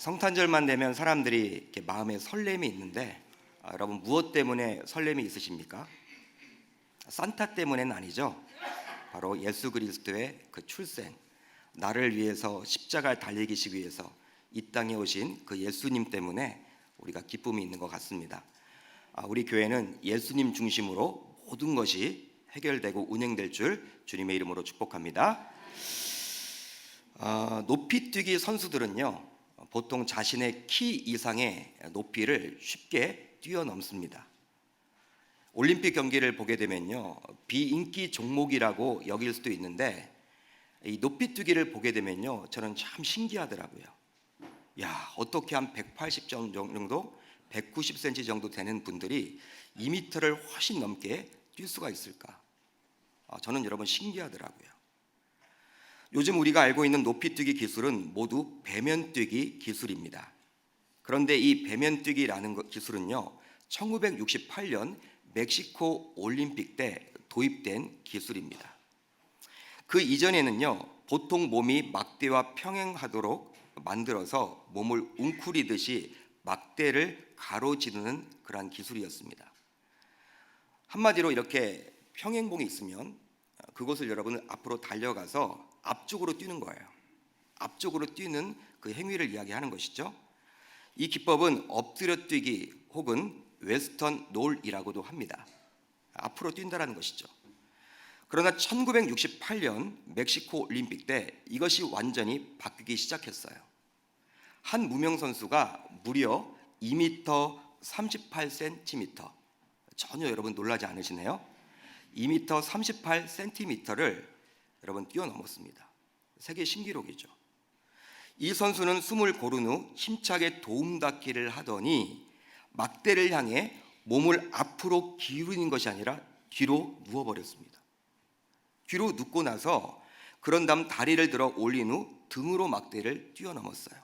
성탄절만 되면 사람들이 이렇게 마음에 설렘이 있는데 여러분 무엇 때문에 설렘이 있으십니까? 산타 때문에는 아니죠. 바로 예수 그리스도의 그 출생, 나를 위해서 십자가를 달리시기 위해서 이 땅에 오신 그 예수님 때문에 우리가 기쁨이 있는 것 같습니다. 우리 교회는 예수님 중심으로 모든 것이 해결되고 운행될 줄 주님의 이름으로 축복합니다. 높이뛰기 선수들은요, 보통 자신의 키 이상의 높이를 쉽게 뛰어넘습니다. 올림픽 경기를 보게 되면요, 비인기 종목이라고 여길 수도 있는데 이 높이뛰기를 보게 되면요, 저는 참 신기하더라고요. 어떻게 한 180 정도, 190cm 정도 되는 분들이 2m를 훨씬 넘게 뛸 수가 있을까? 저는 여러분 신기하더라고요. 요즘 우리가 알고 있는 높이뛰기 기술은 모두 배면뛰기 기술입니다. 그런데 이 배면뛰기라는 기술은요, 1968년 멕시코 올림픽 때 도입된 기술입니다. 그 이전에는요, 보통 몸이 막대와 평행하도록 만들어서 몸을 웅크리듯이 막대를 가로지르는 그러한 기술이었습니다. 한마디로 이렇게 평행봉이 있으면 그것을 여러분은 앞으로 달려가서 앞쪽으로 뛰는 거예요. 앞쪽으로 뛰는 그 행위를 이야기하는 것이죠. 이 기법은 엎드려 뛰기 혹은 웨스턴 롤이라고도 합니다. 앞으로 뛴다라는 것이죠. 그러나 1968년 멕시코 올림픽 때 이것이 완전히 바뀌기 시작했어요. 한 무명 선수가 무려 2m 38cm, 전혀 여러분 놀라지 않으시네요. 2m 38cm를 여러분 뛰어넘었습니다. 세계 신기록이죠. 이 선수는 숨을 고른 후 힘차게 도움닫기를 하더니 막대를 향해 몸을 앞으로 기울이는 것이 아니라 뒤로 누워버렸습니다. 뒤로 눕고 나서 그런 다음 다리를 들어 올린 후 등으로 막대를 뛰어넘었어요.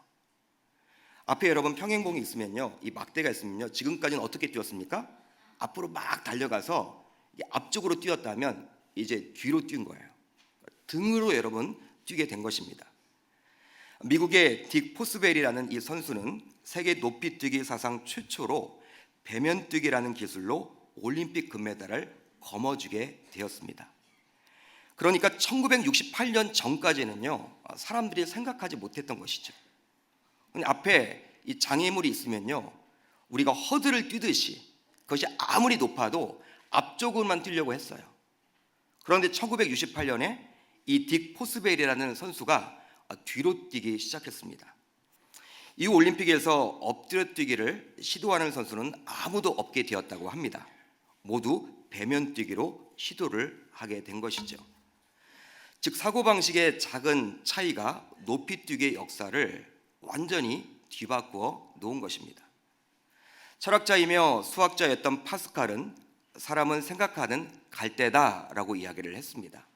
앞에 여러분 평행봉이 있으면요, 이 막대가 있으면요, 지금까지는 어떻게 뛰었습니까? 앞으로 막 달려가서 앞쪽으로 뛰었다면 이제 뒤로 뛴 거예요. 등으로 여러분 뛰게 된 것입니다. 미국의 딕 포스벨이라는 이 선수는 세계 높이뛰기 사상 최초로 배면뛰기라는 기술로 올림픽 금메달을 거머쥐게 되었습니다. 그러니까 1968년 전까지는요, 사람들이 생각하지 못했던 것이죠. 앞에 이 장애물이 있으면요, 우리가 허들을 뛰듯이 그것이 아무리 높아도 앞쪽으로만 뛰려고 했어요. 그런데 1968년에 이 딕 포스벨이라는 선수가 뒤로 뛰기 시작했습니다. 이 올림픽에서 엎드려 뛰기를 시도하는 선수는 아무도 없게 되었다고 합니다. 모두 배면뛰기로 시도를 하게 된 것이죠. 즉 사고방식의 작은 차이가 높이뛰기의 역사를 완전히 뒤바꾸어 놓은 것입니다. 철학자이며 수학자였던 파스칼은 사람은 생각하는 갈대다라고 이야기를 했습니다.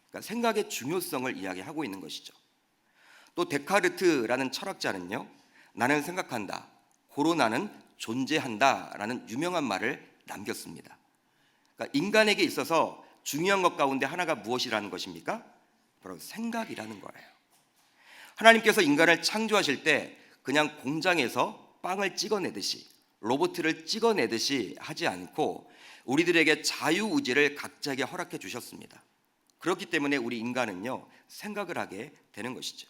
그러니까 생각의 중요성을 이야기하고 있는 것이죠. 또 데카르트라는 철학자는요, 나는 생각한다, 고로 나는 존재한다라는 유명한 말을 남겼습니다. 그러니까 인간에게 있어서 중요한 것 가운데 하나가 무엇이라는 것입니까? 바로 생각이라는 거예요. 하나님께서 인간을 창조하실 때 그냥 공장에서 빵을 찍어내듯이, 로봇을 찍어내듯이 하지 않고 우리들에게 자유의지를 각자에게 허락해 주셨습니다. 그렇기 때문에 우리 인간은요, 생각을 하게 되는 것이죠.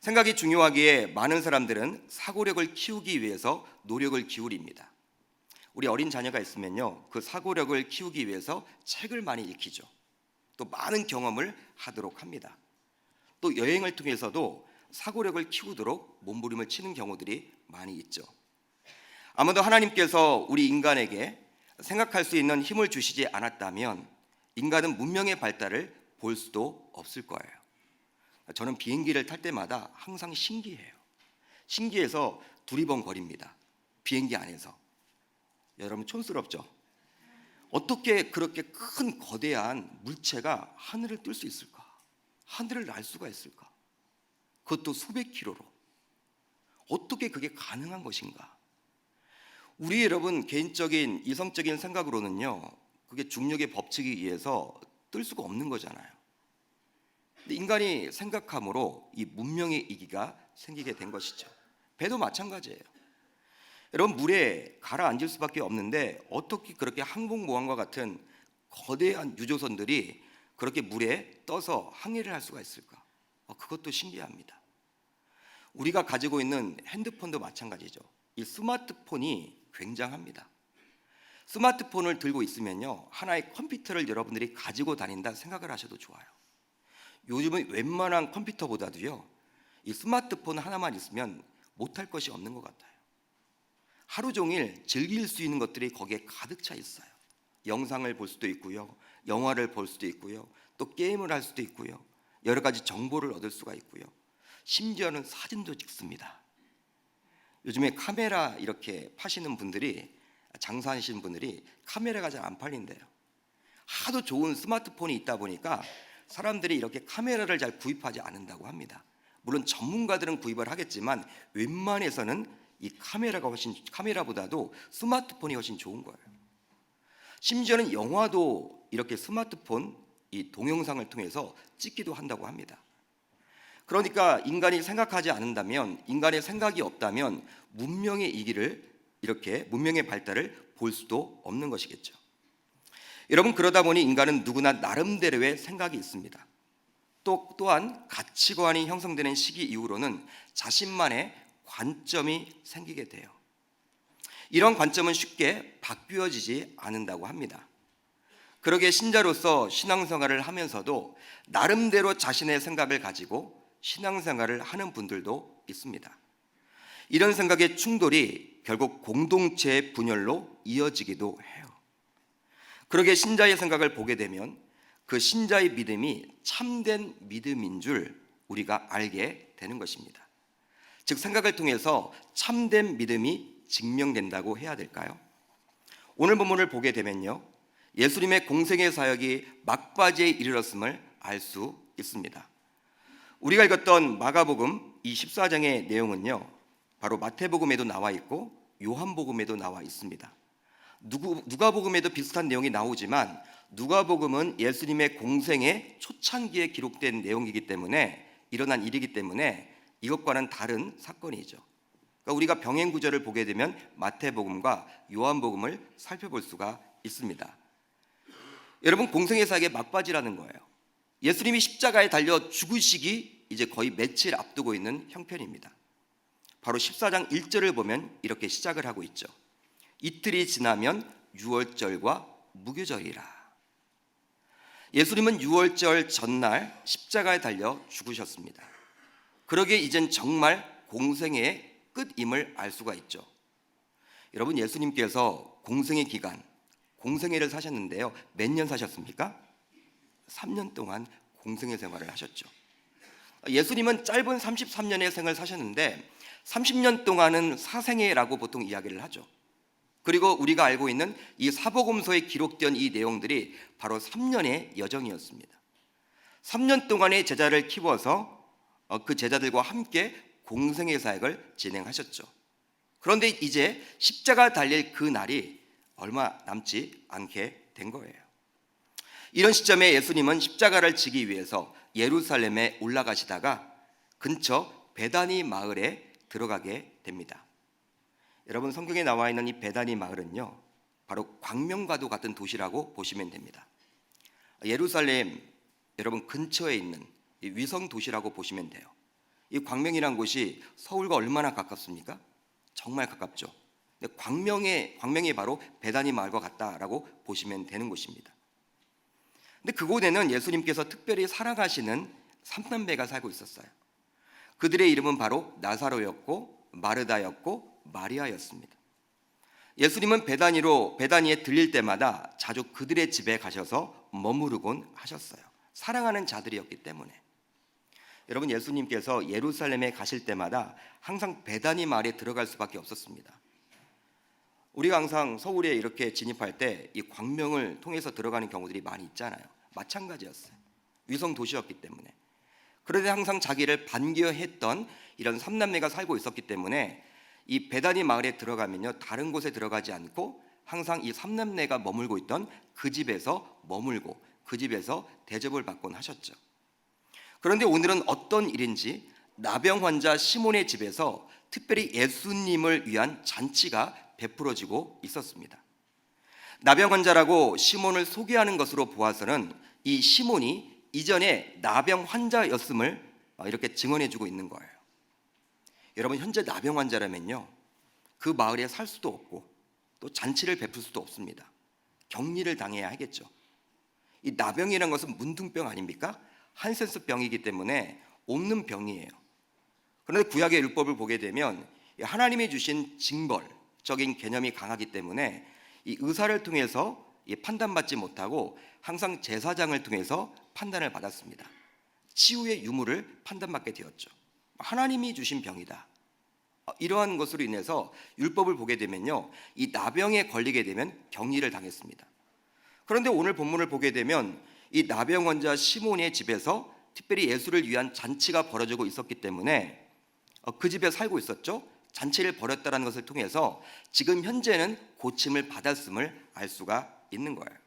생각이 중요하기에 많은 사람들은 사고력을 키우기 위해서 노력을 기울입니다. 우리 어린 자녀가 있으면요, 그 사고력을 키우기 위해서 책을 많이 읽히죠. 또 많은 경험을 하도록 합니다. 또 여행을 통해서도 사고력을 키우도록 몸부림을 치는 경우들이 많이 있죠. 아마도 하나님께서 우리 인간에게 생각할 수 있는 힘을 주시지 않았다면 인간은 문명의 발달을 볼 수도 없을 거예요. 저는 비행기를 탈 때마다 항상 신기해요. 신기해서 두리번거립니다. 비행기 안에서. 여러분 촌스럽죠? 어떻게 그렇게 큰 거대한 물체가 하늘을 뜰 수 있을까? 하늘을 날 수가 있을까? 그것도 수백 킬로로. 어떻게 그게 가능한 것인가? 우리 여러분 개인적인 이성적인 생각으로는요, 그게 중력의 법칙에 의해서 뜰 수가 없는 거잖아요. 근데 인간이 생각함으로 이 문명의 이기가 생기게 된 것이죠. 배도 마찬가지예요. 여러분, 물에 가라앉을 수밖에 없는데 어떻게 그렇게 항공모함과 같은 거대한 유조선들이 그렇게 물에 떠서 항해를 할 수가 있을까? 그것도 신기합니다. 우리가 가지고 있는 핸드폰도 마찬가지죠. 이 스마트폰이 굉장합니다. 스마트폰을 들고 있으면요, 하나의 컴퓨터를 여러분들이 가지고 다닌다 생각을 하셔도 좋아요. 요즘은 웬만한 컴퓨터보다도요, 이 스마트폰 하나만 있으면 못할 것이 없는 것 같아요. 하루 종일 즐길 수 있는 것들이 거기에 가득 차 있어요. 영상을 볼 수도 있고요, 영화를 볼 수도 있고요, 또 게임을 할 수도 있고요, 여러 가지 정보를 얻을 수가 있고요, 심지어는 사진도 찍습니다. 요즘에 카메라 이렇게 파시는 분들이, 장사하시는 분들이 카메라가 잘 안 팔린대요. 하도 좋은 스마트폰이 있다 보니까 사람들이 이렇게 카메라를 잘 구입하지 않는다고 합니다. 물론 전문가들은 구입을 하겠지만 웬만해서는 이 카메라보다도 스마트폰이 훨씬 좋은 거예요. 심지어는 영화도 이렇게 스마트폰 이 동영상을 통해서 찍기도 한다고 합니다. 그러니까 인간이 생각하지 않는다면, 인간의 생각이 없다면 문명의 발달을 볼 수도 없는 것이겠죠. 여러분, 그러다 보니 인간은 누구나 나름대로의 생각이 있습니다. 또한 가치관이 형성되는 시기 이후로는 자신만의 관점이 생기게 돼요. 이런 관점은 쉽게 바뀌어지지 않는다고 합니다. 그러게 신자로서 신앙생활을 하면서도 나름대로 자신의 생각을 가지고 신앙생활을 하는 분들도 있습니다. 이런 생각의 충돌이 결국 공동체의 분열로 이어지기도 해요. 그러게 신자의 생각을 보게 되면 그 신자의 믿음이 참된 믿음인 줄 우리가 알게 되는 것입니다. 즉, 생각을 통해서 참된 믿음이 증명된다고 해야 될까요? 오늘 본문을 보게 되면요, 예수님의 공생의 사역이 막바지에 이르렀음을 알 수 있습니다. 우리가 읽었던 마가복음 이 14장의 내용은요, 바로 마태복음에도 나와 있고 요한복음에도 나와 있습니다. 누가복음에도 비슷한 내용이 나오지만 누가복음은 예수님의 공생의 초창기에 기록된 내용이기 때문에, 일어난 일이기 때문에 이것과는 다른 사건이죠. 그러니까 우리가 병행 구절을 보게 되면 마태복음과 요한복음을 살펴볼 수가 있습니다. 여러분, 공생의 사역의 막바지라는 거예요. 예수님이 십자가에 달려 죽으시기 이제 거의 며칠 앞두고 있는 형편입니다. 바로 14장 1절을 보면 이렇게 시작을 하고 있죠. 이틀이 지나면 유월절과 무교절이라. 예수님은 유월절 전날 십자가에 달려 죽으셨습니다. 그러기에 이젠 정말 공생의 끝임을 알 수가 있죠. 여러분, 예수님께서 공생의 기간, 공생애를 사셨는데요, 몇 년 사셨습니까? 3년 동안 공생애 생활을 하셨죠. 예수님은 짧은 33년의 생을 사셨는데 30년 동안은 사생애라고 보통 이야기를 하죠. 그리고 우리가 알고 있는 이 사복음서에 기록된 이 내용들이 바로 3년의 여정이었습니다. 3년 동안의 제자를 키워서 그 제자들과 함께 공생애 사역을 진행하셨죠. 그런데 이제 십자가 달릴 그 날이 얼마 남지 않게 된 거예요. 이런 시점에 예수님은 십자가를 지기 위해서 예루살렘에 올라가시다가 근처 베다니 마을에 들어가게 됩니다. 여러분, 성경에 나와 있는 이 베다니 마을은요, 바로 광명과도 같은 도시라고 보시면 됩니다. 예루살렘 여러분 근처에 있는 이 위성 도시라고 보시면 돼요. 이 광명이란 곳이 서울과 얼마나 가깝습니까? 정말 가깝죠. 근데 광명이 바로 베다니 마을과 같다라고 보시면 되는 곳입니다. 근데 그곳에는 예수님께서 특별히 사랑하시는 삼남매가 살고 있었어요. 그들의 이름은 바로 나사로였고 마르다였고 마리아였습니다. 예수님은 베다니에 들릴 때마다 자주 그들의 집에 가셔서 머무르곤 하셨어요. 사랑하는 자들이었기 때문에. 여러분, 예수님께서 예루살렘에 가실 때마다 항상 베다니 마을에 들어갈 수밖에 없었습니다. 우리가 항상 서울에 이렇게 진입할 때 이 광명을 통해서 들어가는 경우들이 많이 있잖아요. 마찬가지였어요. 위성 도시였기 때문에. 그런데 항상 자기를 반겨했던 이런 삼남매가 살고 있었기 때문에 이 베다니 마을에 들어가면요, 다른 곳에 들어가지 않고 항상 이 삼남매가 머물고 있던 그 집에서 머물고 그 집에서 대접을 받곤 하셨죠. 그런데 오늘은 어떤 일인지 나병 환자 시몬의 집에서 특별히 예수님을 위한 잔치가 베풀어지고 있었습니다. 나병 환자라고 시몬을 소개하는 것으로 보아서는 이 시몬이 이전에 나병 환자였음을 이렇게 증언해주고 있는 거예요. 여러분, 현재 나병 환자라면요, 그 마을에 살 수도 없고 또 잔치를 베풀 수도 없습니다. 격리를 당해야 하겠죠. 이 나병이라는 것은 문둥병 아닙니까? 한센스 병이기 때문에 옮는 병이에요. 그런데 구약의 율법을 보게 되면 하나님이 주신 징벌적인 개념이 강하기 때문에 이 의사를 통해서 판단받지 못하고 항상 제사장을 통해서 판단을 받았습니다. 치유의 유무를 판단받게 되었죠. 하나님이 주신 병이다. 이러한 것으로 인해서 율법을 보게 되면요, 이 나병에 걸리게 되면 격리를 당했습니다. 그런데 오늘 본문을 보게 되면 이 나병 환자 시몬의 집에서 특별히 예수를 위한 잔치가 벌어지고 있었기 때문에 그 집에 살고 있었죠. 잔치를 벌였다는 것을 통해서 지금 현재는 고침을 받았음을 알 수가 있는 거예요.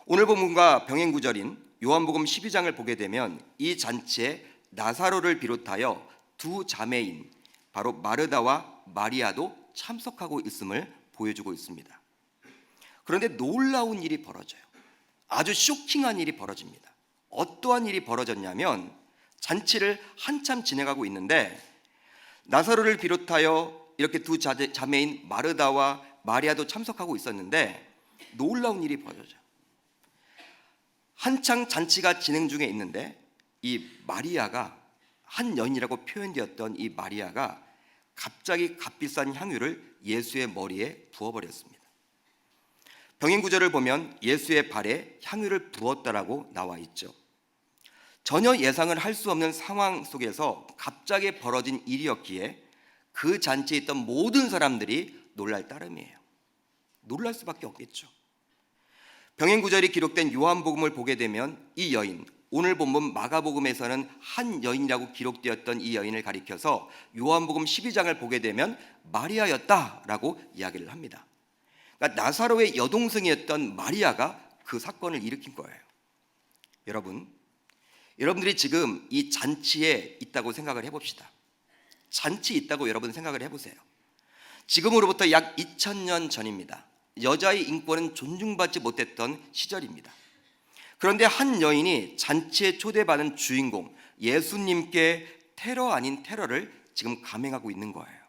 오늘 본문과 병행 구절인 요한복음 12장을 보게 되면 이 잔치에 나사로를 비롯하여 두 자매인 바로 마르다와 마리아도 참석하고 있음을 보여주고 있습니다. 그런데 놀라운 일이 벌어져요. 아주 쇼킹한 일이 벌어집니다. 어떠한 일이 벌어졌냐면 잔치를 한참 진행하고 있는데 나사로를 비롯하여 이렇게 두 자매인 마르다와 마리아도 참석하고 있었는데 놀라운 일이 벌어져요. 한창 잔치가 진행 중에 있는데 이 마리아가, 한 여인이라고 표현되었던 이 마리아가 갑자기 값비싼 향유를 예수의 머리에 부어버렸습니다. 병행 구절을 보면 예수의 발에 향유를 부었다라고 나와 있죠. 전혀 예상을 할 수 없는 상황 속에서 갑자기 벌어진 일이었기에 그 잔치에 있던 모든 사람들이 놀랄 따름이에요. 놀랄 수밖에 없겠죠. 병행 구절이 기록된 요한복음을 보게 되면 이 여인, 오늘 본문 마가복음에서는 한 여인이라고 기록되었던 이 여인을 가리켜서 요한복음 12장을 보게 되면 마리아였다라고 이야기를 합니다. 그러니까 나사로의 여동생이었던 마리아가 그 사건을 일으킨 거예요. 여러분들이 지금 이 잔치에 있다고 생각을 해봅시다. 잔치 있다고 여러분 생각을 해보세요. 지금으로부터 약 2000년 전입니다. 여자의 인권은 존중받지 못했던 시절입니다. 그런데 한 여인이 잔치에 초대받은 주인공 예수님께 테러 아닌 테러를 지금 감행하고 있는 거예요.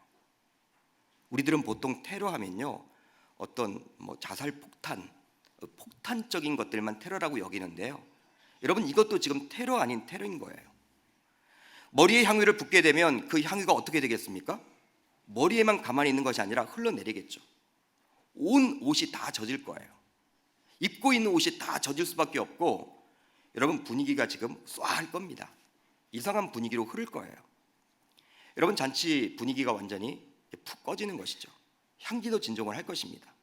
우리들은 보통 테러하면요, 어떤 자살 폭탄적인 것들만 테러라고 여기는데요, 여러분, 이것도 지금 테러 아닌 테러인 거예요. 머리에 향유를 붓게 되면 그 향유가 어떻게 되겠습니까? 머리에만 가만히 있는 것이 아니라 흘러내리겠죠. 온 옷이 다 젖을 거예요. 입고 있는 옷이 다 젖을 수밖에 없고, 여러분, 분위기가 지금 쏴할 겁니다. 이상한 분위기로 흐를 거예요. 여러분, 잔치 분위기가 완전히 푹 꺼지는 것이죠. 향기도 진정을 할 것입니다.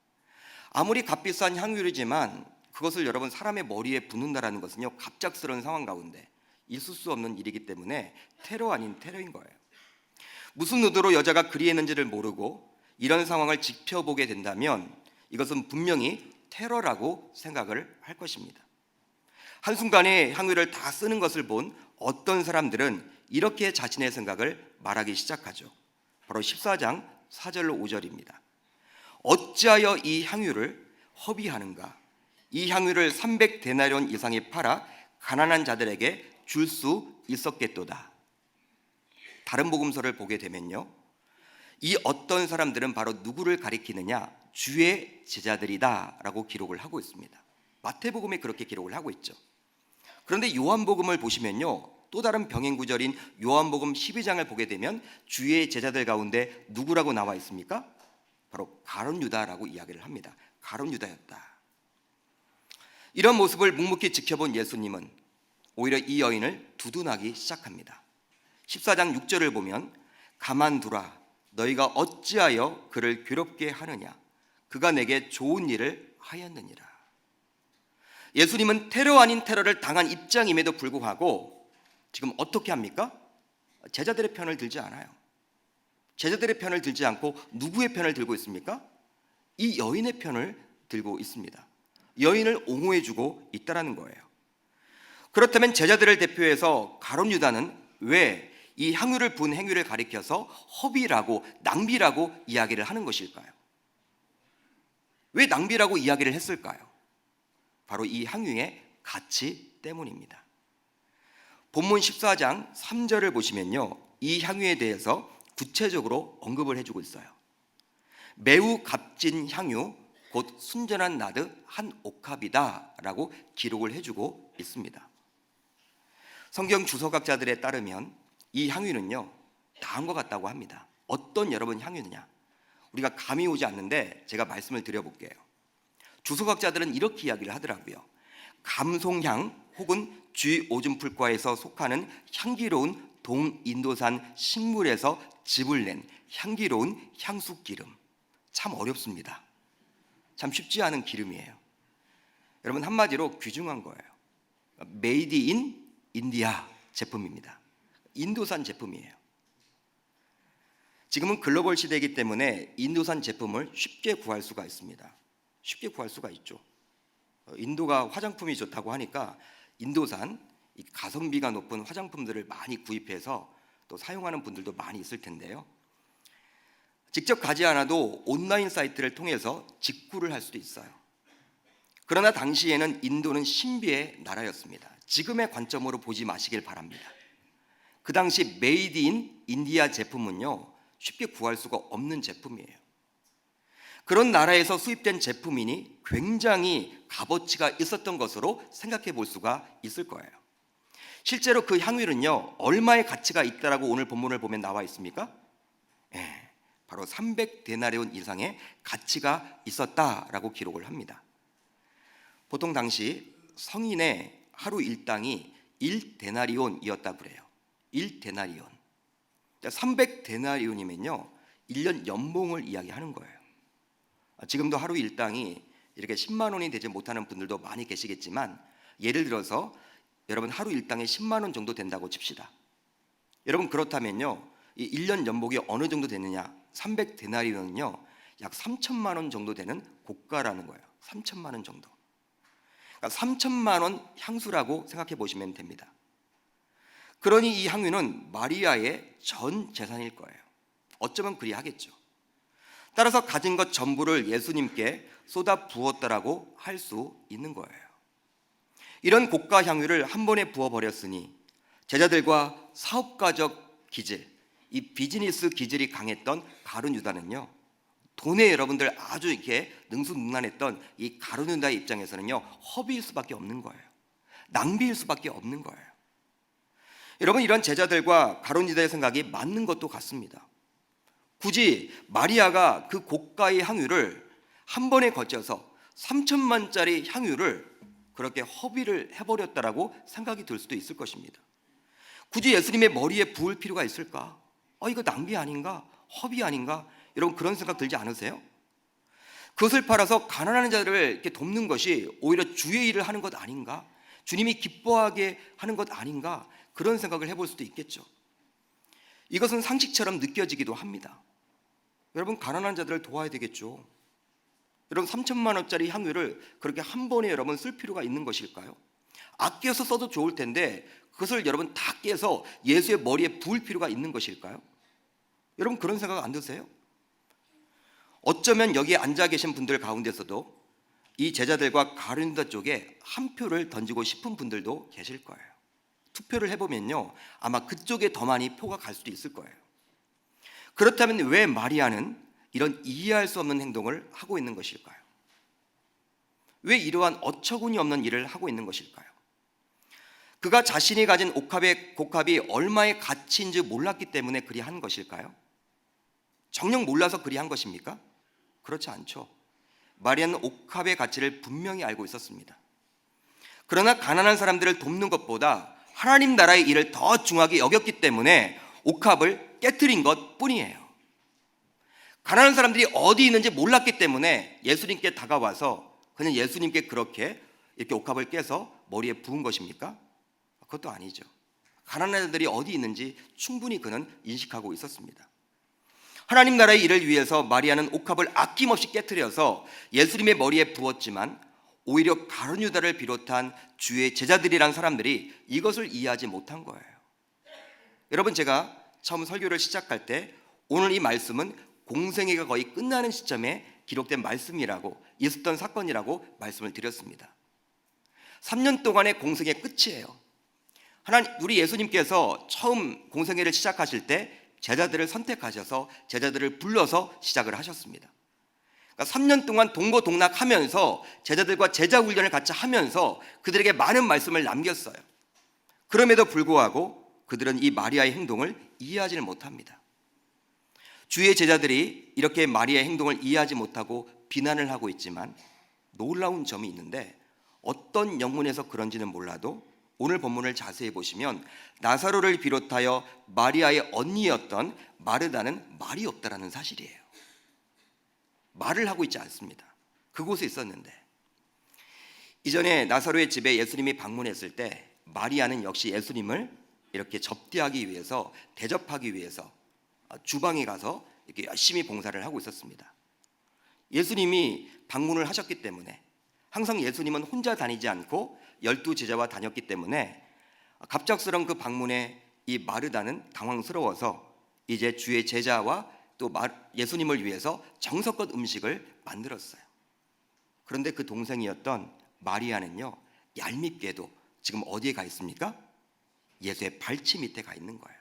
아무리 값비싼 향유이지만 그것을 여러분 사람의 머리에 붓는다라는 것은요, 갑작스러운 상황 가운데 있을 수 없는 일이기 때문에 테러 아닌 테러인 거예요. 무슨 의도로 여자가 그리했는지를 모르고 이런 상황을 지켜보게 된다면 이것은 분명히 테러라고 생각을 할 것입니다. 한순간에 향유를 다 쓰는 것을 본 어떤 사람들은 이렇게 자신의 생각을 말하기 시작하죠. 바로 14장 4절로 5절입니다. 어찌하여 이 향유를 허비하는가? 이 향유를 300데나리온 이상에 팔아 가난한 자들에게 줄 수 있었겠도다. 다른 복음서를 보게 되면요, 이 어떤 사람들은 바로 누구를 가리키느냐? 주의 제자들이다 라고 기록을 하고 있습니다. 마태복음에 그렇게 기록을 하고 있죠. 그런데 요한복음을 보시면요, 또 다른 병행 구절인 요한복음 12장을 보게 되면 주의 제자들 가운데 누구라고 나와 있습니까? 바로 가룟 유다라고 이야기를 합니다. 가룟 유다였다. 이런 모습을 묵묵히 지켜본 예수님은 오히려 이 여인을 두둔하기 시작합니다. 14장 6절을 보면 가만두라, 너희가 어찌하여 그를 괴롭게 하느냐? 그가 내게 좋은 일을 하였느니라. 예수님은 테러 아닌 테러를 당한 입장임에도 불구하고 지금 어떻게 합니까? 제자들의 편을 들지 않아요. 제자들의 편을 들지 않고 누구의 편을 들고 있습니까? 이 여인의 편을 들고 있습니다. 여인을 옹호해주고 있다라는 거예요. 그렇다면 제자들을 대표해서 가룟 유다는 왜 이 향유를 부은 행위를 가리켜서 허비라고, 낭비라고 이야기를 하는 것일까요? 왜 낭비라고 이야기를 했을까요? 바로 이 향유의 가치 때문입니다. 본문 14장 3절을 보시면요, 이 향유에 대해서 구체적으로 언급을 해주고 있어요. 매우 값진 향유, 곧 순전한 나드 한 옥합이다 라고 기록을 해주고 있습니다. 성경 주석학자들에 따르면 이 향유는요, 다음과 같다고 합니다. 어떤 여러분 향유느냐? 우리가 감이 오지 않는데 제가 말씀을 드려볼게요. 주석학자들은 이렇게 이야기를 하더라고요. 감송향 혹은 쥐오줌풀과에서 속하는 향기로운 동인도산 식물에서 즙을 낸 향기로운 향수기름. 참 어렵습니다. 참 쉽지 않은 기름이에요. 여러분, 한마디로 귀중한 거예요. 메이드 인 인디아 제품입니다. 인도산 제품이에요. 지금은 글로벌 시대이기 때문에 인도산 제품을 쉽게 구할 수가 있습니다. 쉽게 구할 수가 있죠. 인도가 화장품이 좋다고 하니까 인도산, 이 가성비가 높은 화장품들을 많이 구입해서 또 사용하는 분들도 많이 있을 텐데요. 직접 가지 않아도 온라인 사이트를 통해서 직구를 할 수도 있어요. 그러나 당시에는 인도는 신비의 나라였습니다. 지금의 관점으로 보지 마시길 바랍니다. 그 당시 메이드 인 인디아 제품은요, 쉽게 구할 수가 없는 제품이에요. 그런 나라에서 수입된 제품이니 굉장히 값어치가 있었던 것으로 생각해 볼 수가 있을 거예요. 실제로 그 향유는요, 얼마의 가치가 있다라고 오늘 본문을 보면 나와 있습니까? 바로 300데나리온 이상의 가치가 있었다라고 기록을 합니다. 보통 당시 성인의 하루 일당이 1데나리온이었다고 그래요. 1데나리온. 300데나리온이면요, 1년 연봉을 이야기하는 거예요. 지금도 하루 일당이 이렇게 10만 원이 되지 못하는 분들도 많이 계시겠지만, 예를 들어서 여러분 하루 일당이 10만 원 정도 된다고 칩시다. 여러분, 그렇다면요, 이 1년 연봉이 어느 정도 되느냐? 300데나리온은요, 약 3천만 원 정도 되는 고가라는 거예요. 3천만 원 정도. 그러니까 3천만 원 향수라고 생각해 보시면 됩니다. 그러니 이 향유는 마리아의 전 재산일 거예요. 어쩌면 그리하겠죠. 따라서 가진 것 전부를 예수님께 쏟아 부었다라고 할 수 있는 거예요. 이런 고가 향유를 한 번에 부어버렸으니 제자들과 사업가적 기질, 이 비즈니스 기질이 강했던 가룟 유다는요, 돈에 여러분들 아주 이렇게 능수능란했던 이 가룟 유다의 입장에서는요, 허비일 수밖에 없는 거예요. 낭비일 수밖에 없는 거예요. 여러분, 이런 제자들과 가룟 유다의 생각이 맞는 것도 같습니다. 굳이 마리아가 그 고가의 향유를 한 번에 거쳐서 3천만짜리 향유를 그렇게 허비를 해버렸다라고 생각이 들 수도 있을 것입니다. 굳이 예수님의 머리에 부을 필요가 있을까? 이거 낭비 아닌가? 허비 아닌가? 여러분, 그런 생각 들지 않으세요? 그것을 팔아서 가난한 자들을 이렇게 돕는 것이 오히려 주의 일을 하는 것 아닌가? 주님이 기뻐하게 하는 것 아닌가? 그런 생각을 해볼 수도 있겠죠. 이것은 상식처럼 느껴지기도 합니다. 여러분, 가난한 자들을 도와야 되겠죠. 여러분, 3천만 원짜리 향유를 그렇게 한 번에 여러분 쓸 필요가 있는 것일까요? 아껴서 써도 좋을 텐데 그것을 여러분 다 깨서 예수의 머리에 부을 필요가 있는 것일까요? 여러분, 그런 생각 안 드세요? 어쩌면 여기에 앉아 계신 분들 가운데서도 이 제자들과 가룟 유다 쪽에 한 표를 던지고 싶은 분들도 계실 거예요. 투표를 해보면요, 아마 그쪽에 더 많이 표가 갈 수도 있을 거예요. 그렇다면 왜 마리아는 이런 이해할 수 없는 행동을 하고 있는 것일까요? 왜 이러한 어처구니 없는 일을 하고 있는 것일까요? 그가 자신이 가진 곡합이 얼마의 가치인지 몰랐기 때문에 그리한 것일까요? 정녕 몰라서 그리한 것입니까? 그렇지 않죠. 마리아는 옥합의 가치를 분명히 알고 있었습니다. 그러나 가난한 사람들을 돕는 것보다 하나님 나라의 일을 더 중하게 여겼기 때문에 옥합을 깨트린 것 뿐이에요. 가난한 사람들이 어디 있는지 몰랐기 때문에 예수님께 다가와서 그냥 예수님께 그렇게 이렇게 옥합을 깨서 머리에 부은 것입니까? 그것도 아니죠. 가난한 자들이 어디 있는지 충분히 그는 인식하고 있었습니다. 하나님 나라의 일을 위해서 마리아는 옥합을 아낌없이 깨트려서 예수님의 머리에 부었지만 오히려 가룟 유다를 비롯한 주의 제자들이란 사람들이 이것을 이해하지 못한 거예요. 여러분, 제가 처음 설교를 시작할 때 오늘 이 말씀은 공생애가 거의 끝나는 시점에 기록된 말씀이라고, 있었던 사건이라고 말씀을 드렸습니다. 3년 동안의 공생애 끝이에요. 우리 예수님께서 처음 공생애를 시작하실 때 제자들을 선택하셔서 제자들을 불러서 시작을 하셨습니다. 그러니까 3년 동안 동고동락하면서 제자들과 제자 훈련을 같이 하면서 그들에게 많은 말씀을 남겼어요. 그럼에도 불구하고 그들은 이 마리아의 행동을 이해하지는 못합니다. 주의 제자들이 이렇게 마리아의 행동을 이해하지 못하고 비난을 하고 있지만 놀라운 점이 있는데, 어떤 영문에서 그런지는 몰라도 오늘 본문을 자세히 보시면 나사로를 비롯하여 마리아의 언니였던 마르다는 말이 없다라는 사실이에요. 말을 하고 있지 않습니다. 그곳에 있었는데, 이전에 나사로의 집에 예수님이 방문했을 때 마리아는 역시 예수님을 이렇게 접대하기 위해서, 대접하기 위해서 주방에 가서 이렇게 열심히 봉사를 하고 있었습니다. 예수님이 방문을 하셨기 때문에, 항상 예수님은 혼자 다니지 않고 12제자와 다녔기 때문에 갑작스러운 그 방문에 이 마르다는 당황스러워서 이제 주의 제자와 또 예수님을 위해서 정성껏 음식을 만들었어요. 그런데 그 동생이었던 마리아는요, 얄밉게도 지금 어디에 가 있습니까? 예수의 발치 밑에 가 있는 거예요.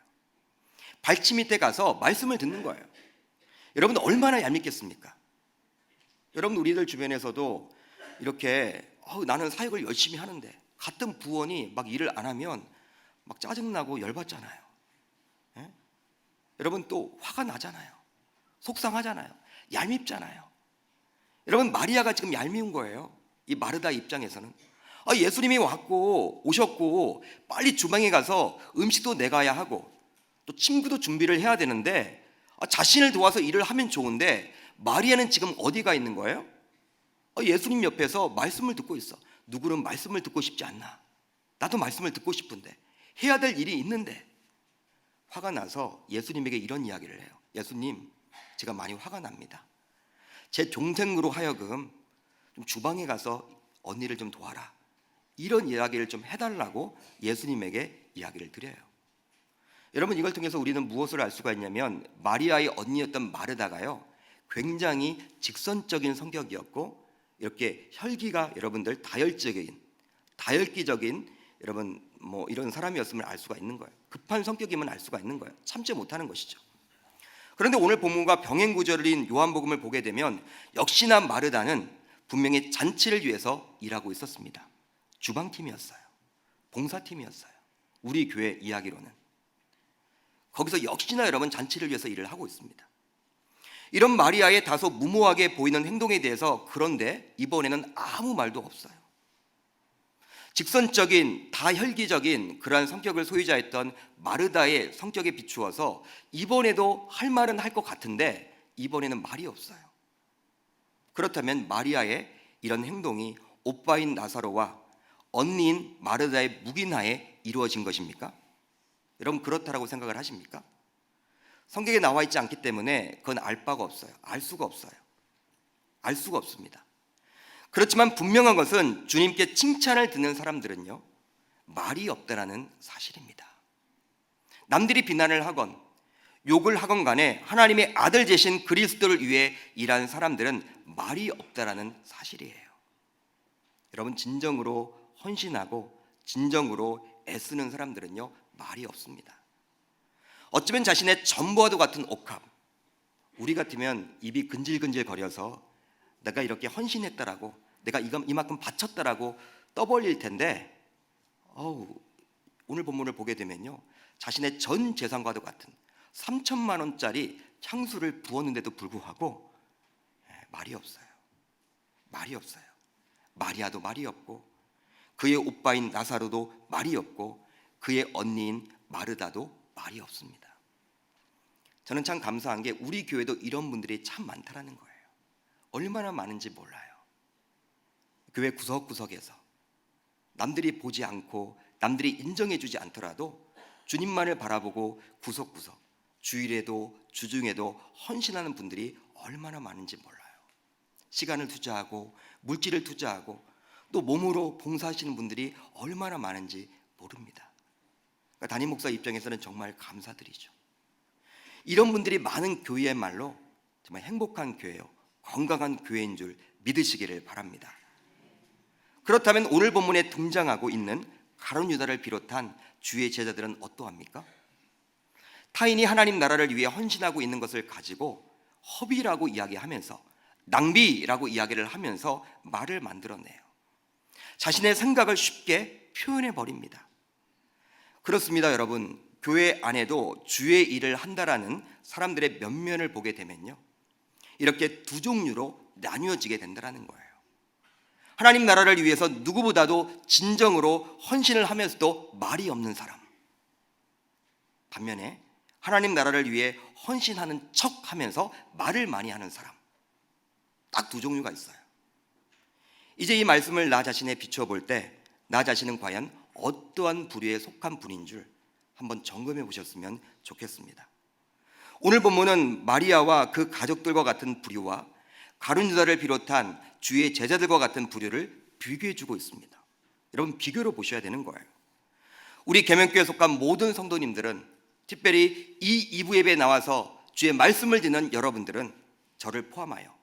발치 밑에 가서 말씀을 듣는 거예요. 여러분, 얼마나 얄밉겠습니까? 여러분, 우리들 주변에서도 이렇게 나는 사역을 열심히 하는데 같은 부원이 막 일을 안 하면 막 짜증나고 열받잖아요. 예? 여러분, 또 화가 나잖아요. 속상하잖아요. 얄밉잖아요. 여러분, 마리아가 지금 얄미운 거예요. 이 마르다 입장에서는 예수님이 오셨고 빨리 주방에 가서 음식도 내가야 하고 또 친구도 준비를 해야 되는데, 자신을 도와서 일을 하면 좋은데 마리아는 지금 어디가 있는 거예요? 예수님 옆에서 말씀을 듣고 있어. 누구는 말씀을 듣고 싶지 않나? 나도 말씀을 듣고 싶은데, 해야 될 일이 있는데. 화가 나서 예수님에게 이런 이야기를 해요. 예수님, 제가 많이 화가 납니다. 제 동생으로 하여금 좀 주방에 가서 언니를 좀 도와라, 이런 이야기를 좀 해달라고 예수님에게 이야기를 드려요. 여러분, 이걸 통해서 우리는 무엇을 알 수가 있냐면, 마리아의 언니였던 마르다가요, 굉장히 직선적인 성격이었고, 이렇게 혈기가 여러분들 다혈기적인 여러분 이런 사람이었음을 알 수가 있는 거예요. 급한 성격이면 알 수가 있는 거예요. 참지 못하는 것이죠. 그런데 오늘 본문과 병행 구절인 요한복음을 보게 되면 역시나 마르다는 분명히 잔치를 위해서 일하고 있었습니다. 주방팀이었어요. 봉사팀이었어요. 우리 교회 이야기로는. 거기서 역시나 여러분 잔치를 위해서 일을 하고 있습니다. 이런 마리아의 다소 무모하게 보이는 행동에 대해서 그런데 이번에는 아무 말도 없어요. 직선적인 다혈기적인 그러한 성격을 소유자였던 마르다의 성격에 비추어서 이번에도 할 말은 할 것 같은데 이번에는 말이 없어요. 그렇다면 마리아의 이런 행동이 오빠인 나사로와 언니인 마르다의 묵인하에 이루어진 것입니까? 여러분, 그렇다라고 생각을 하십니까? 성경에 나와 있지 않기 때문에 그건 알 바가 없어요. 알 수가 없어요. 알 수가 없습니다. 그렇지만 분명한 것은 주님께 칭찬을 듣는 사람들은요, 말이 없다라는 사실입니다. 남들이 비난을 하건 욕을 하건 간에 하나님의 아들 되신 그리스도를 위해 일하는 사람들은 말이 없다라는 사실이에요. 여러분, 진정으로 헌신하고 진정으로 애쓰는 사람들은요, 말이 없습니다. 어쩌면 자신의 전부와도 같은 옥합, 우리 같으면 입이 근질근질 거려서 내가 이렇게 헌신했다라고, 내가 이만큼 바쳤다라고 떠벌릴 텐데, 오늘 본문을 보게 되면요, 자신의 전 재산과도 같은 3천만 원짜리 향수를 부었는데도 불구하고 말이 없어요. 말이 없어요. 마리아도 말이 없고, 그의 오빠인 나사로도 말이 없고, 그의 언니인 마르다도 말이 없습니다. 저는 참 감사한 게 우리 교회도 이런 분들이 참 많다라는 거예요. 얼마나 많은지 몰라요. 교회 구석구석에서 남들이 보지 않고 남들이 인정해주지 않더라도 주님만을 바라보고 구석구석, 주일에도 주중에도 헌신하는 분들이 얼마나 많은지 몰라요. 시간을 투자하고 물질을 투자하고 또 몸으로 봉사하시는 분들이 얼마나 많은지 모릅니다. 그러니까 담임 목사 입장에서는 정말 감사드리죠. 이런 분들이 많은 교회야말로 정말 행복한 교회요, 건강한 교회인 줄 믿으시기를 바랍니다. 그렇다면 오늘 본문에 등장하고 있는 가룟 유다를 비롯한 주의 제자들은 어떠합니까? 타인이 하나님 나라를 위해 헌신하고 있는 것을 가지고 허비라고 이야기하면서, 낭비라고 이야기를 하면서 말을 만들어내요. 자신의 생각을 쉽게 표현해 버립니다. 그렇습니다, 여러분. 교회 안에도 주의 일을 한다라는 사람들의 면면을 보게 되면요, 이렇게 두 종류로 나뉘어지게 된다는 거예요. 하나님 나라를 위해서 누구보다도 진정으로 헌신을 하면서도 말이 없는 사람, 반면에 하나님 나라를 위해 헌신하는 척 하면서 말을 많이 하는 사람, 딱 두 종류가 있어요. 이제 이 말씀을 나 자신에 비추어 볼 때 나 자신은 과연 어떠한 부류에 속한 분인 줄 한번 점검해 보셨으면 좋겠습니다. 오늘 본문은 마리아와 그 가족들과 같은 부류와 가룟 유다를 비롯한 주의 제자들과 같은 부류를 비교해 주고 있습니다. 여러분, 비교로 보셔야 되는 거예요. 우리 계명교회에 속한 모든 성도님들은, 특별히 이 2부 예배에 나와서 주의 말씀을 듣는 여러분들은 저를 포함하여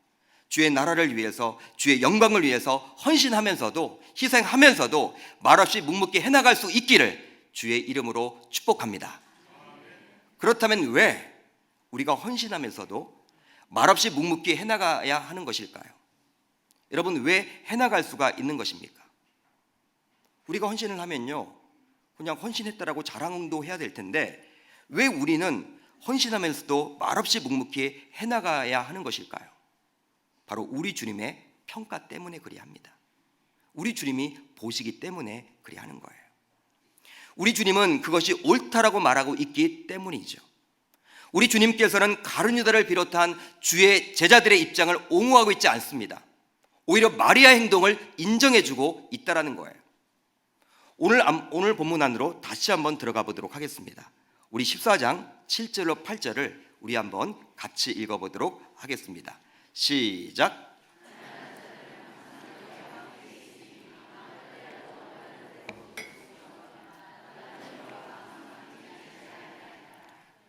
주의 나라를 위해서, 주의 영광을 위해서 헌신하면서도, 희생하면서도 말없이 묵묵히 해나갈 수 있기를 주의 이름으로 축복합니다. 그렇다면 왜 우리가 헌신하면서도 말없이 묵묵히 해나가야 하는 것일까요? 여러분, 왜 해나갈 수가 있는 것입니까? 우리가 헌신을 하면요, 그냥 헌신했다라고 자랑도 해야 될 텐데 왜 우리는 헌신하면서도 말없이 묵묵히 해나가야 하는 것일까요? 바로 우리 주님의 평가 때문에 그리합니다. 우리 주님이 보시기 때문에 그리하는 거예요. 우리 주님은 그것이 옳다라고 말하고 있기 때문이죠. 우리 주님께서는 가룟 유다를 비롯한 주의 제자들의 입장을 옹호하고 있지 않습니다. 오히려 마리아의 행동을 인정해주고 있다라는 거예요. 오늘 본문 안으로 다시 한번 들어가 보도록 하겠습니다. 우리 14장 7절로 8절을 우리 한번 같이 읽어보도록 하겠습니다. 시작.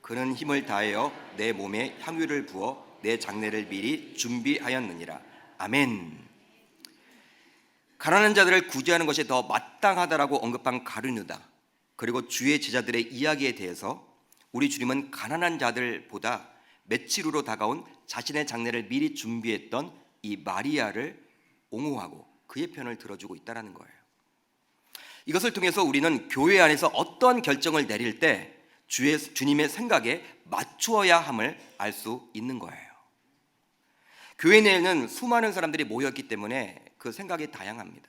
그는 힘을 다하여 내 몸에 향유를 부어 내 장례를 미리 준비하였느니라. 아멘. 가난한 자들을 구제하는 것이 더 마땅하다라고 언급한 가룟 유다, 그리고 주의 제자들의 이야기에 대해서 우리 주님은 가난한 자들보다 며칠 후로 다가온 자신의 장례를 미리 준비했던 이 마리아를 옹호하고 그의 편을 들어주고 있다는 거예요. 이것을 통해서 우리는 교회 안에서 어떠한 결정을 내릴 때 주님의 생각에 맞추어야 함을 알 수 있는 거예요. 교회 내에는 수많은 사람들이 모였기 때문에 그 생각이 다양합니다.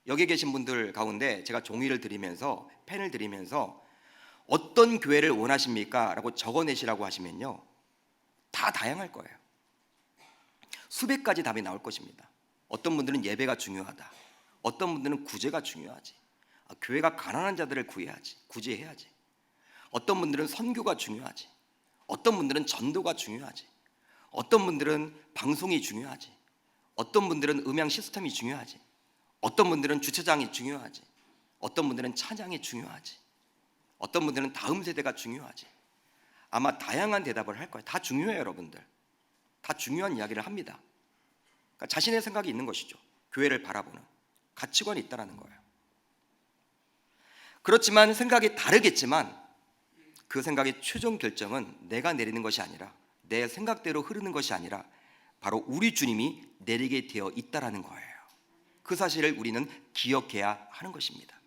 여기 계신 분들 가운데 제가 종이를 드리면서, 펜을 드리면서 어떤 교회를 원하십니까? 라고 적어내시라고 하시면요, 다 다양할 거예요. 수백 가지 답이 나올 것입니다. 어떤 분들은 예배가 중요하다, 어떤 분들은 구제가 중요하지, 교회가 가난한 자들을 구제해야지, 어떤 분들은 선교가 중요하지, 어떤 분들은 전도가 중요하지, 어떤 분들은 방송이 중요하지, 어떤 분들은 음향 시스템이 중요하지, 어떤 분들은 주차장이 중요하지, 어떤 분들은 찬양이 중요하지, 어떤 분들은 다음 세대가 중요하지. 아마 다양한 대답을 할 거예요. 다 중요해요, 여러분들. 다 중요한 이야기를 합니다. 그러니까 자신의 생각이 있는 것이죠. 교회를 바라보는 가치관이 있다는 거예요. 그렇지만 생각이 다르겠지만 그 생각의 최종 결정은 내가 내리는 것이 아니라, 내 생각대로 흐르는 것이 아니라 바로 우리 주님이 내리게 되어 있다는 거예요. 그 사실을 우리는 기억해야 하는 것입니다.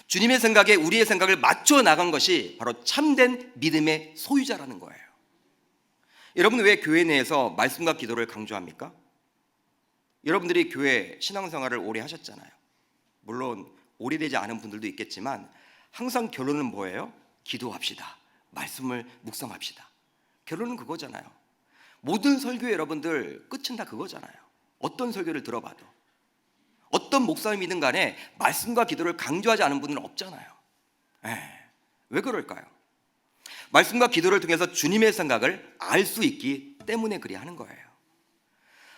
주님의 생각에 우리의 생각을 맞춰 나간 것이 바로 참된 믿음의 소유자라는 거예요. 여러분, 왜 교회 내에서 말씀과 기도를 강조합니까? 여러분들이 교회 신앙생활을 오래 하셨잖아요. 물론 오래되지 않은 분들도 있겠지만 항상 결론은 뭐예요? 기도합시다, 말씀을 묵상합시다. 결론은 그거잖아요. 모든 설교 여러분들 끝은 다 그거잖아요. 어떤 설교를 들어봐도, 어떤 목사님이든 간에 말씀과 기도를 강조하지 않은 분은 없잖아요. 왜 그럴까요? 말씀과 기도를 통해서 주님의 생각을 알 수 있기 때문에 그리 하는 거예요.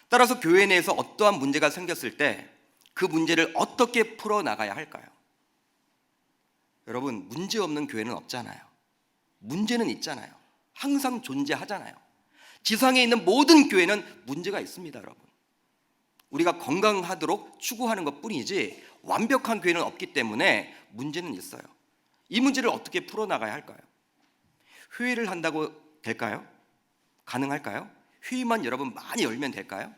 따라서 교회 내에서 어떠한 문제가 생겼을 때 그 문제를 어떻게 풀어나가야 할까요? 여러분, 문제 없는 교회는 없잖아요. 문제는 있잖아요. 항상 존재하잖아요. 지상에 있는 모든 교회는 문제가 있습니다, 여러분. 우리가 건강하도록 추구하는 것뿐이지 완벽한 교회는 없기 때문에 문제는 있어요. 이 문제를 어떻게 풀어나가야 할까요? 회의를 한다고 될까요? 가능할까요? 회의만 여러분 많이 열면 될까요?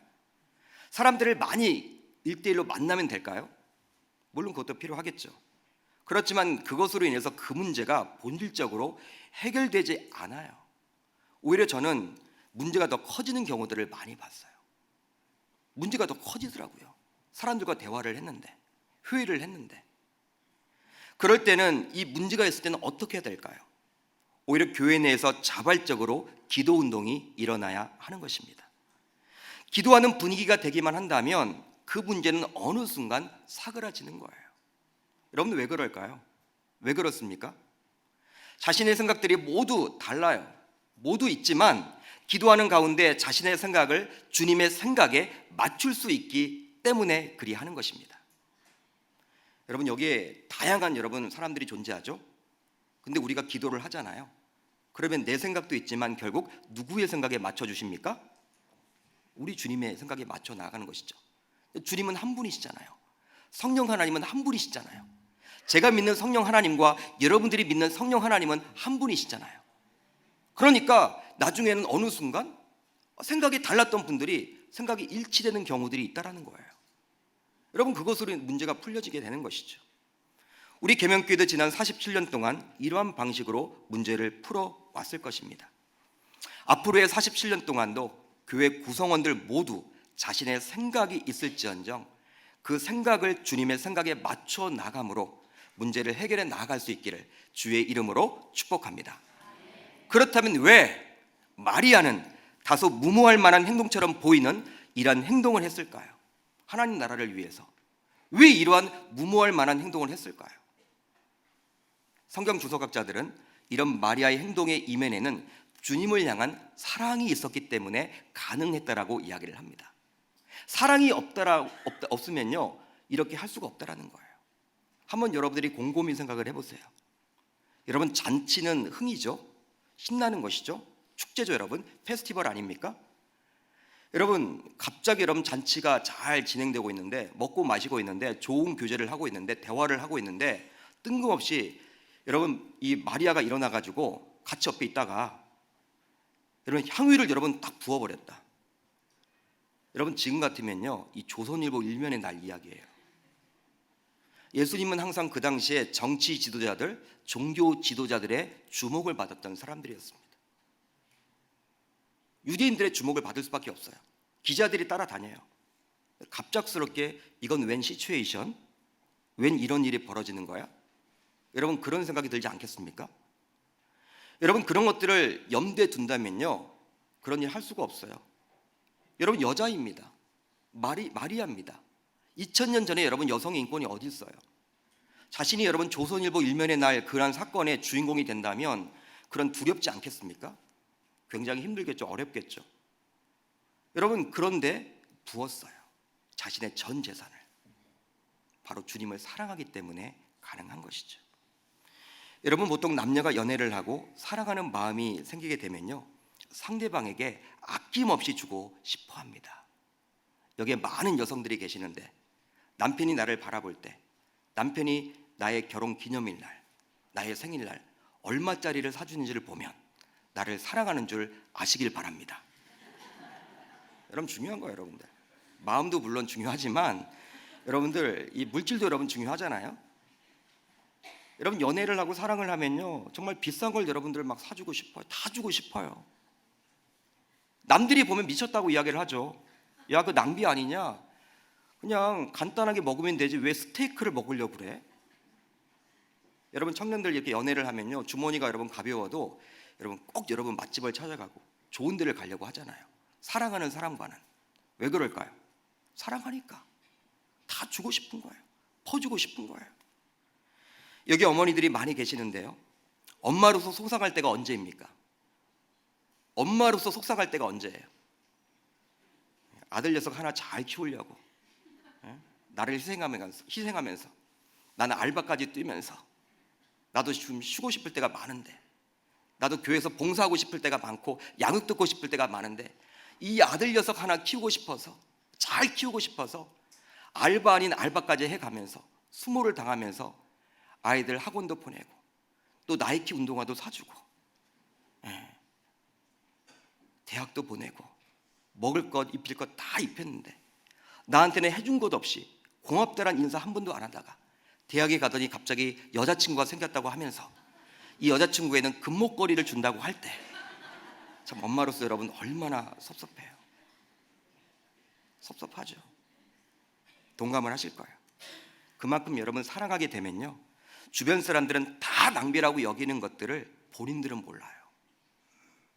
사람들을 많이 1대1로 만나면 될까요? 물론 그것도 필요하겠죠. 그렇지만 그것으로 인해서 그 문제가 본질적으로 해결되지 않아요. 오히려 저는 문제가 더 커지는 경우들을 많이 봤어요. 문제가 더 커지더라고요. 사람들과 대화를 했는데, 회의를 했는데. 그럴 때는 이 문제가 있을 때는 어떻게 해야 될까요? 오히려 교회 내에서 자발적으로 기도 운동이 일어나야 하는 것입니다. 기도하는 분위기가 되기만 한다면 그 문제는 어느 순간 사그라지는 거예요. 여러분 왜 그럴까요? 왜 그렇습니까? 자신의 생각들이 모두 달라요. 모두 있지만 기도하는 가운데 자신의 생각을 주님의 생각에 맞출 수 있기 때문에 그리하는 것입니다. 여러분 여기에 다양한 여러분 사람들이 존재하죠. 근데 우리가 기도를 하잖아요. 그러면 내 생각도 있지만 결국 누구의 생각에 맞춰 주십니까? 우리 주님의 생각에 맞춰 나가는 것이죠. 주님은 한 분이시잖아요. 성령 하나님은 한 분이시잖아요. 제가 믿는 성령 하나님과 여러분들이 믿는 성령 하나님은 한 분이시잖아요. 그러니까 나중에는 어느 순간 생각이 달랐던 분들이 생각이 일치되는 경우들이 있다라는 거예요. 여러분 그것으로 문제가 풀려지게 되는 것이죠. 우리 계명교회도 지난 47년 동안 이러한 방식으로 문제를 풀어왔을 것입니다. 앞으로의 47년 동안도 교회 구성원들 모두 자신의 생각이 있을지언정 그 생각을 주님의 생각에 맞춰 나감으로 문제를 해결해 나아갈 수 있기를 주의 이름으로 축복합니다. 그렇다면 왜 마리아는 다소 무모할 만한 행동처럼 보이는 이러한 행동을 했을까요? 하나님 나라를 위해서 왜 이러한 무모할 만한 행동을 했을까요? 성경 주석학자들은 이런 마리아의 행동의 이면에는 주님을 향한 사랑이 있었기 때문에 가능했다라고 이야기를 합니다. 사랑이 없으면요 이렇게 할 수가 없다라는 거예요. 한번 여러분들이 곰곰이 생각을 해보세요. 여러분 잔치는 흥이죠. 신나는 것이죠. 축제죠 여러분. 페스티벌 아닙니까? 여러분 갑자기 여러분 잔치가 잘 진행되고 있는데 먹고 마시고 있는데 좋은 교제를 하고 있는데 대화를 하고 있는데 뜬금없이 여러분 이 마리아가 일어나가지고 같이 옆에 있다가 여러분 향유를 여러분 딱 부어버렸다. 여러분 지금 같으면요 이 조선일보 일면의 날 이야기예요. 예수님은 항상 그 당시에 정치 지도자들, 종교 지도자들의 주목을 받았던 사람들이었습니다. 유대인들의 주목을 받을 수밖에 없어요. 기자들이 따라다녀요. 갑작스럽게 이건 웬 시츄에이션? 웬 이런 일이 벌어지는 거야? 여러분 그런 생각이 들지 않겠습니까? 여러분 그런 것들을 염두에 둔다면요 그런 일 할 수가 없어요. 여러분 여자입니다. 마리아입니다. 2000년 전에 여러분 여성의 인권이 어디 있어요? 자신이 여러분 조선일보 일면의 날 그러한 사건의 주인공이 된다면 그런 두렵지 않겠습니까? 굉장히 힘들겠죠. 어렵겠죠. 여러분 그런데 부었어요. 자신의 전 재산을. 바로 주님을 사랑하기 때문에 가능한 것이죠. 여러분 보통 남녀가 연애를 하고 사랑하는 마음이 생기게 되면요 상대방에게 아낌없이 주고 싶어 합니다. 여기에 많은 여성들이 계시는데 남편이 나를 바라볼 때 남편이 나의 결혼 기념일 날, 나의 생일날 얼마짜리를 사주는지를 보면 나를 사랑하는 줄 아시길 바랍니다. 여러분 중요한 거예요 여러분들. 마음도 물론 중요하지만 여러분들 이 물질도 여러분 중요하잖아요. 여러분 연애를 하고 사랑을 하면요 정말 비싼 걸 여러분들 막 사주고 싶어요. 다 주고 싶어요. 남들이 보면 미쳤다고 이야기를 하죠. 야 그 낭비 아니냐? 그냥 간단하게 먹으면 되지 왜 스테이크를 먹으려고 그래? 여러분 청년들 이렇게 연애를 하면요 주머니가 여러분 가벼워도 여러분 꼭 여러분 맛집을 찾아가고 좋은 데를 가려고 하잖아요. 사랑하는 사람과는. 왜 그럴까요? 사랑하니까. 다 주고 싶은 거예요. 퍼주고 싶은 거예요. 여기 어머니들이 많이 계시는데요 엄마로서 속상할 때가 언제입니까? 엄마로서 속상할 때가 언제예요? 아들 녀석 하나 잘 키우려고 나를 희생하면서 나는 알바까지 뛰면서 나도 좀 쉬고 싶을 때가 많은데, 나도 교회에서 봉사하고 싶을 때가 많고 양육 듣고 싶을 때가 많은데, 이 아들 녀석 하나 키우고 싶어서, 잘 키우고 싶어서 알바 아닌 알바까지 해가면서 수모를 당하면서 아이들 학원도 보내고 또 나이키 운동화도 사주고 대학도 보내고 먹을 것 입힐 것 다 입혔는데 나한테는 해준 것 없이 고맙다란 인사 한 번도 안 하다가 대학에 가더니 갑자기 여자친구가 생겼다고 하면서 이 여자친구에는 금목걸이를 준다고 할 때 참 엄마로서 여러분 얼마나 섭섭해요. 섭섭하죠. 동감을 하실 거예요. 그만큼 여러분 사랑하게 되면요, 주변 사람들은 다 낭비라고 여기는 것들을 본인들은 몰라요.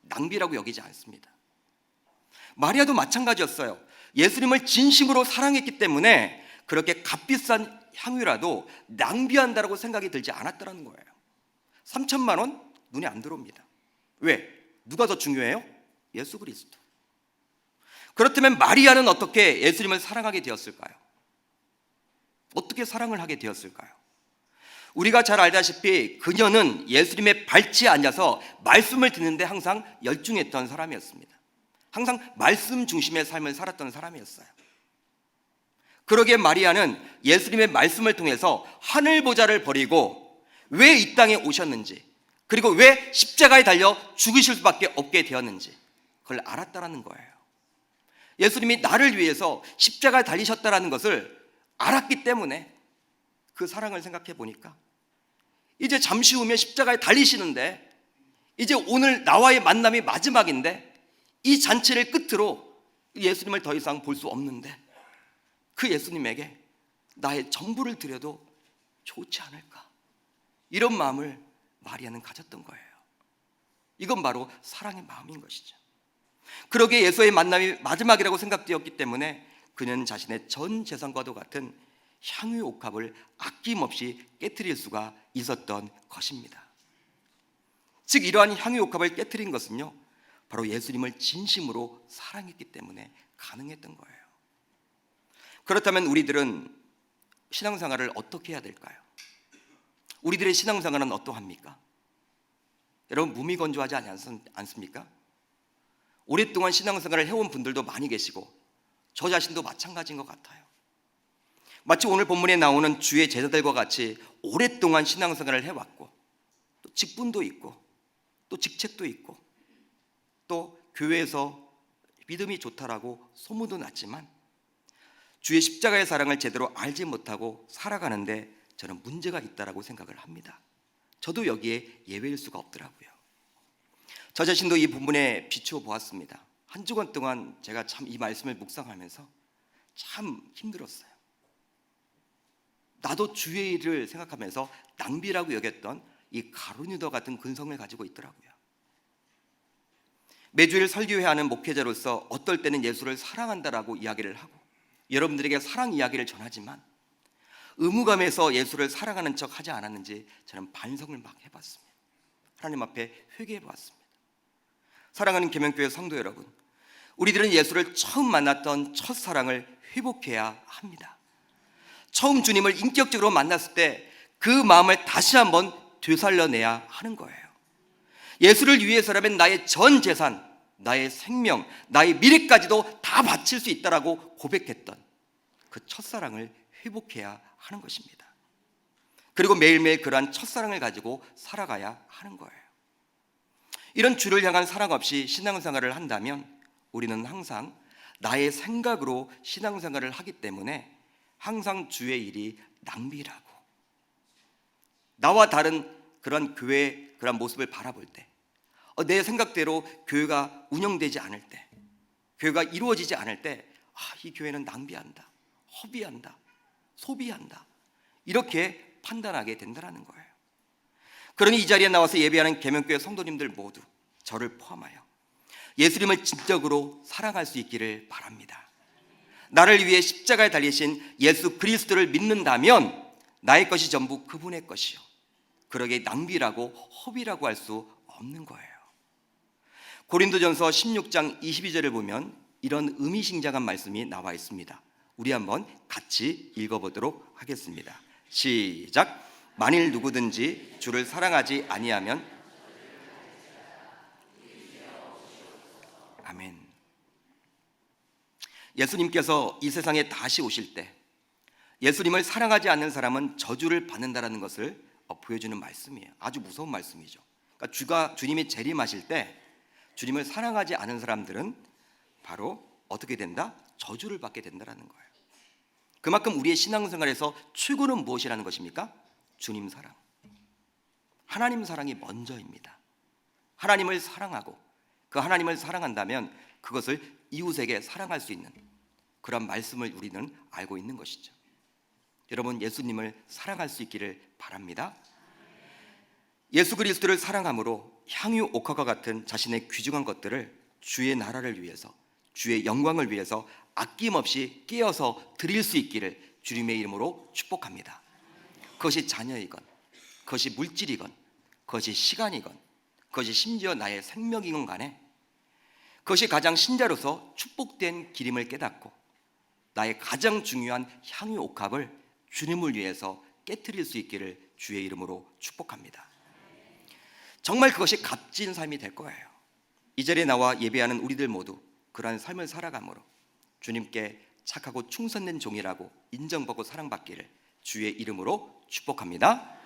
낭비라고 여기지 않습니다. 마리아도 마찬가지였어요. 예수님을 진심으로 사랑했기 때문에 그렇게 값비싼 향유라도 낭비한다라고 생각이 들지 않았다는 거예요. 3천만 원 눈에 안 들어옵니다. 왜? 누가 더 중요해요? 예수 그리스도. 그렇다면 마리아는 어떻게 예수님을 사랑하게 되었을까요? 어떻게 사랑을 하게 되었을까요? 우리가 잘 알다시피 그녀는 예수님의 발치에 앉아서 말씀을 듣는데 항상 열중했던 사람이었습니다. 항상 말씀 중심의 삶을 살았던 사람이었어요. 그러기에 마리아는 예수님의 말씀을 통해서 하늘 보좌를 버리고 왜 이 땅에 오셨는지, 그리고 왜 십자가에 달려 죽으실 수밖에 없게 되었는지 그걸 알았다라는 거예요. 예수님이 나를 위해서 십자가에 달리셨다라는 것을 알았기 때문에 그 사랑을 생각해 보니까 이제 잠시 후면 십자가에 달리시는데 이제 오늘 나와의 만남이 마지막인데 이 잔치를 끝으로 예수님을 더 이상 볼 수 없는데 그 예수님에게 나의 전부를 드려도 좋지 않을까, 이런 마음을 마리아는 가졌던 거예요. 이건 바로 사랑의 마음인 것이죠. 그러기에 예수의 만남이 마지막이라고 생각되었기 때문에 그는 자신의 전 재산과도 같은 향유 옥합을 아낌없이 깨트릴 수가 있었던 것입니다. 즉 이러한 향유 옥합을 깨트린 것은요, 바로 예수님을 진심으로 사랑했기 때문에 가능했던 거예요. 그렇다면 우리들은 신앙생활을 어떻게 해야 될까요? 우리들의 신앙생활은 어떠합니까? 여러분 무미건조하지 않습니까? 오랫동안 신앙생활을 해온 분들도 많이 계시고 저 자신도 마찬가지인 것 같아요. 마치 오늘 본문에 나오는 주의 제자들과 같이 오랫동안 신앙생활을 해왔고 또 직분도 있고 또 직책도 있고 또 교회에서 믿음이 좋다라고 소문도 났지만 주의 십자가의 사랑을 제대로 알지 못하고 살아가는데 저는 문제가 있다라고 생각을 합니다. 저도 여기에 예외일 수가 없더라고요. 저 자신도 이 부분에 비추어 보았습니다. 한 주간 동안 제가 참 이 말씀을 묵상하면서 참 힘들었어요. 나도 주의 일을 생각하면서 낭비라고 여겼던 이 가룟유다 같은 근성을 가지고 있더라고요. 매주일 설교회 하는 목회자로서 어떨 때는 예수를 사랑한다라고 이야기를 하고 여러분들에게 사랑 이야기를 전하지만 의무감에서 예수를 사랑하는 척 하지 않았는지 저는 반성을 막 해봤습니다. 하나님 앞에 회개해 보았습니다. 사랑하는 계명교회 성도 여러분, 우리들은 예수를 처음 만났던 첫사랑을 회복해야 합니다. 처음 주님을 인격적으로 만났을 때 그 마음을 다시 한번 되살려내야 하는 거예요. 예수를 위해서라면 나의 전 재산, 나의 생명, 나의 미래까지도 다 바칠 수 있다라고 고백했던 그 첫사랑을 회복해야 하는 것입니다. 그리고 매일매일 그러한 첫사랑을 가지고 살아가야 하는 거예요. 이런 주를 향한 사랑 없이 신앙생활을 한다면 우리는 항상 나의 생각으로 신앙생활을 하기 때문에 항상 주의 일이 낭비라고, 나와 다른 그런 교회의 그런 모습을 바라볼 때, 내 생각대로 교회가 운영되지 않을 때, 교회가 이루어지지 않을 때, 이 교회는 낭비한다, 허비한다, 소비한다, 이렇게 판단하게 된다는 거예요. 그러니 이 자리에 나와서 예배하는 계명교회 성도님들 모두 저를 포함하여 예수님을 진정으로 사랑할 수 있기를 바랍니다. 나를 위해 십자가에 달리신 예수 그리스도를 믿는다면 나의 것이 전부 그분의 것이요, 그러게 낭비라고 허비라고 할 수 없는 거예요. 고린도전서 16장 22절을 보면 이런 의미심장한 말씀이 나와 있습니다. 우리 한번 같이 읽어보도록 하겠습니다. 시작. 만일 누구든지 주를 사랑하지 아니하면 아멘. 예수님께서 이 세상에 다시 오실 때 예수님을 사랑하지 않는 사람은 저주를 받는다라는 것을 보여주는 말씀이에요. 아주 무서운 말씀이죠. 그러니까 주님이 재림하실 때 주님을 사랑하지 않은 사람들은 바로 어떻게 된다? 저주를 받게 된다라는 거예요. 그만큼 우리의 신앙생활에서 최고는 무엇이라는 것입니까? 주님 사랑, 하나님 사랑이 먼저입니다. 하나님을 사랑하고 그 하나님을 사랑한다면 그것을 이웃에게 사랑할 수 있는 그런 말씀을 우리는 알고 있는 것이죠. 여러분, 예수님을 사랑할 수 있기를 바랍니다. 예수 그리스도를 사랑함으로 향유 옥화과 같은 자신의 귀중한 것들을 주의 나라를 위해서, 주의 영광을 위해서 아낌없이 깨어서 드릴 수 있기를 주님의 이름으로 축복합니다. 그것이 자녀이건, 그것이 물질이건, 그것이 시간이건, 그것이 심지어 나의 생명이건 간에 그것이 가장 신자로서 축복된 길임을 깨닫고 나의 가장 중요한 향유 옥합을 주님을 위해서 깨트릴 수 있기를 주의 이름으로 축복합니다. 정말 그것이 값진 삶이 될 거예요. 이 자리에 나와 예배하는 우리들 모두 그러한 삶을 살아가므로 주님께 착하고 충성된 종이라고 인정받고 사랑받기를 주의 이름으로 축복합니다.